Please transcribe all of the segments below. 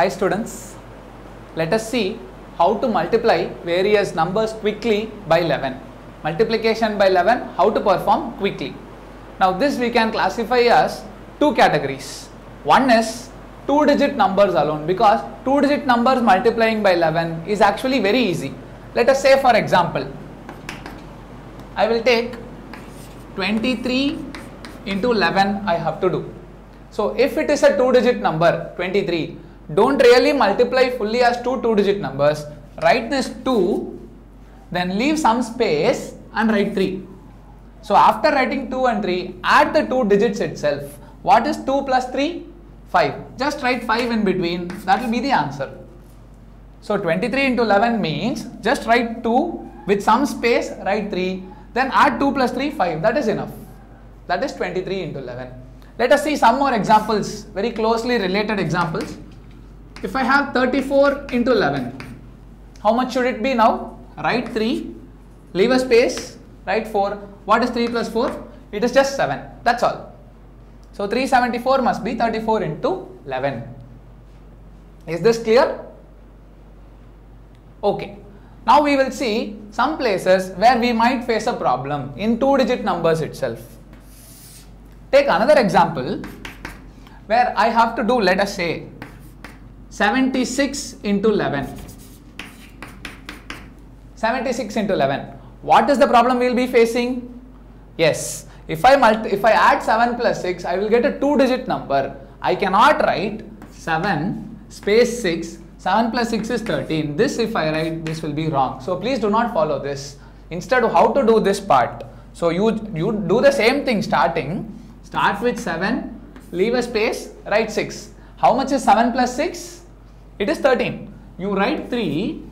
Hi students, let us see how to multiply various numbers quickly by 11. Multiplication by 11, how to perform quickly. Now this we can classify as two categories. One is 2-digit numbers alone, because 2-digit numbers multiplying by 11 is actually very easy. Let us say, for example, I will take 23 into 11 I have to do. So if it is a 2-digit number 23, don't really multiply fully as two 2-digit numbers. Write this 2, then leave some space and write 3. So after writing 2 and 3, add the two digits itself. What is 2 plus 3? 5. Just write 5 in between, that will be the answer. So 23 into 11 means just write 2 with some space, write 3, then add 2 plus 3, 5. That is enough. That is 23 into 11. Let us see some more examples, very closely related examples. If I have 34 into 11, how much should it be now? Write 3, leave a space, write 4. What is 3 plus 4? It is just 7. That's all. So 374 must be 34 into 11. Is this clear? Okay. Now we will see some places where we might face a problem in 2-digit numbers itself. Take another example where I have to do, let us say, 76 into 11. 76 into 11. What is the problem we will be facing? Yes, if I add 7 plus 6, I will get a 2-digit number. I cannot write 7 space 6. 7 plus 6 is 13. This, if I write, this will be wrong. So please do not follow this. Instead of how to do this part. So you do the same thing starting. Start with 7, leave a space, write 6. How much is 7 plus 6? It is 13. You write 3,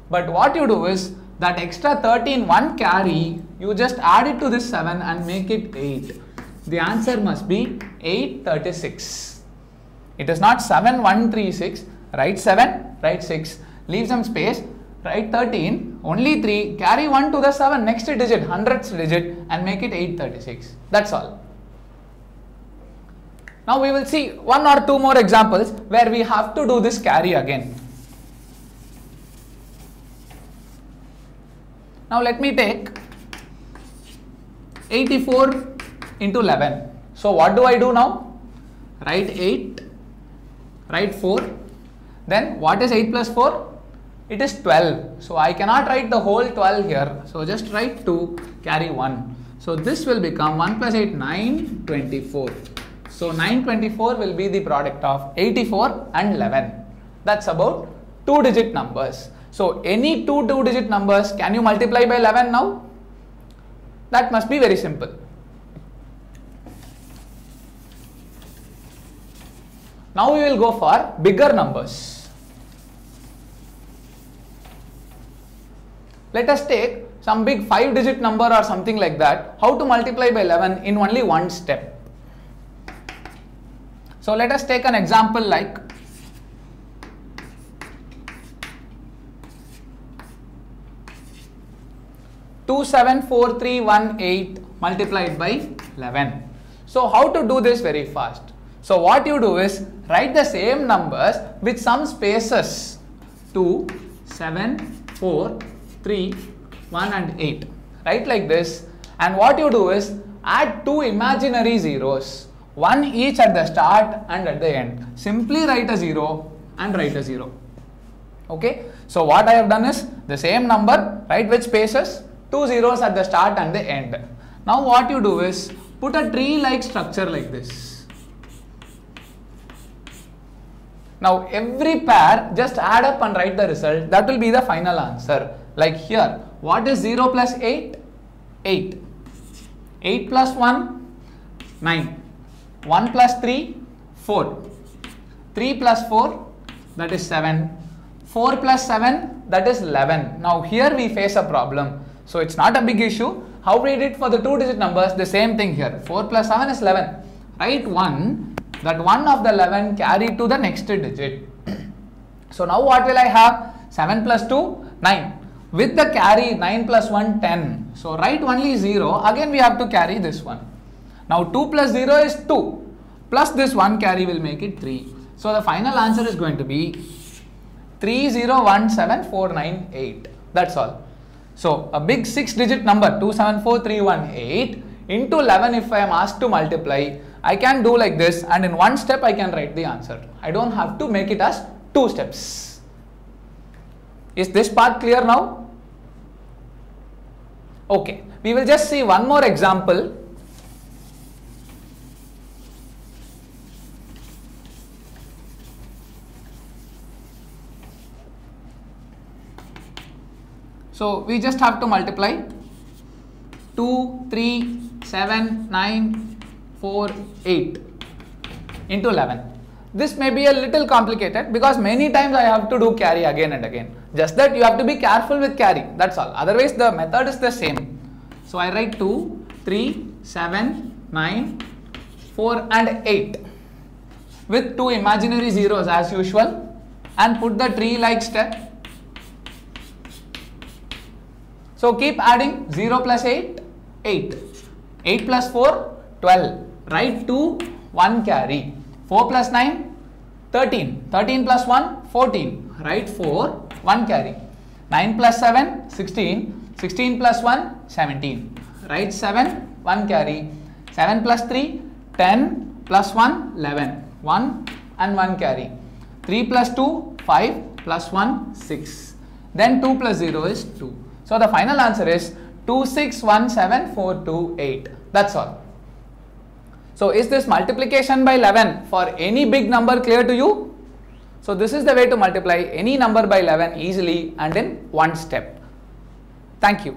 but what you do is that extra 13, one carry, you just add it to this 7 and make it 8. The answer must be 836. It is not 7136. Write 7, write 6, leave some space, write 13, only 3, carry 1 to the 7, next digit, 100th digit, and make it 836. That's all. Now we will see one or two more examples where we have to do this carry again. Now let me take 84 into 11. So what do I do now? Write 8, write 4. Then what is 8 plus 4? It is 12. So I cannot write the whole 12 here. So just write 2, carry 1. So this will become 1 plus 8, 9, 24. So 924 will be the product of 84 and 11. That's about 2-digit numbers. So any two 2-digit numbers, can you multiply by 11 now? That must be very simple. Now we will go for bigger numbers. Let us take some big 5-digit number or something like that. How to multiply by 11 in only one step. So let us take an example like 274318 multiplied by 11. So how to do this very fast? So what you do is write the same numbers with some spaces. 2, 7, 4, 3, 1 and 8. Write like this, and what you do is add two imaginary zeros. One each at the start and at the end. Simply write a 0 and write a 0. Okay. So what I have done is the same number, write with spaces, two zeros at the start and the end. Now what you do is put a tree-like structure like this. Now every pair just add up and write the result. That will be the final answer. Like here, what is 0 plus 8? 8. 8 plus 1? 9. 1 plus 3, 4, 3 plus 4, that is 7, 4 plus 7, that is 11. Now here we face a problem. So it's not a big issue. How we did for the 2-digit numbers, the same thing here. 4 plus 7 is 11. Write 1, that 1 of the 11 carry to the next digit. So now what will I have? 7 plus 2, 9. With the carry, 9 plus 1, 10. So write only 0. Again we have to carry this one. Now 2 plus 0 is 2. Plus this 1 carry will make it 3. So the final answer is going to be 3017498. That's all. So a big 6-digit number 274318 into 11, if I am asked to multiply, I can do like this, and in one step I can write the answer. I don't have to make it as 2 steps. Is this part clear now? Okay, we will just see one more example. So we just have to multiply 2, 3, 7, 9, 4, 8 into 11. This may be a little complicated because many times I have to do carry again and again. Just that you have to be careful with carry, that's all. Otherwise the method is the same. So I write 2, 3, 7, 9, 4 and 8 with 2 imaginary zeros as usual, and put the tree like step. So keep adding 0 plus 8, 8. 8 plus 4, 12. Write 2, 1 carry. 4 plus 9, 13. 13 plus 1, 14. Write 4, 1 carry. 9 plus 7, 16. 16 plus 1, 17. Write 7, 1 carry. 7 plus 3, 10 plus 1, 11. 1 and 1 carry. 3 plus 2, 5 plus 1, 6. Then 2 plus 0 is 2. So the final answer is 2617428. That's all. So is this multiplication by 11 for any big number clear to you? So this is the way to multiply any number by 11 easily and in one step. Thank you.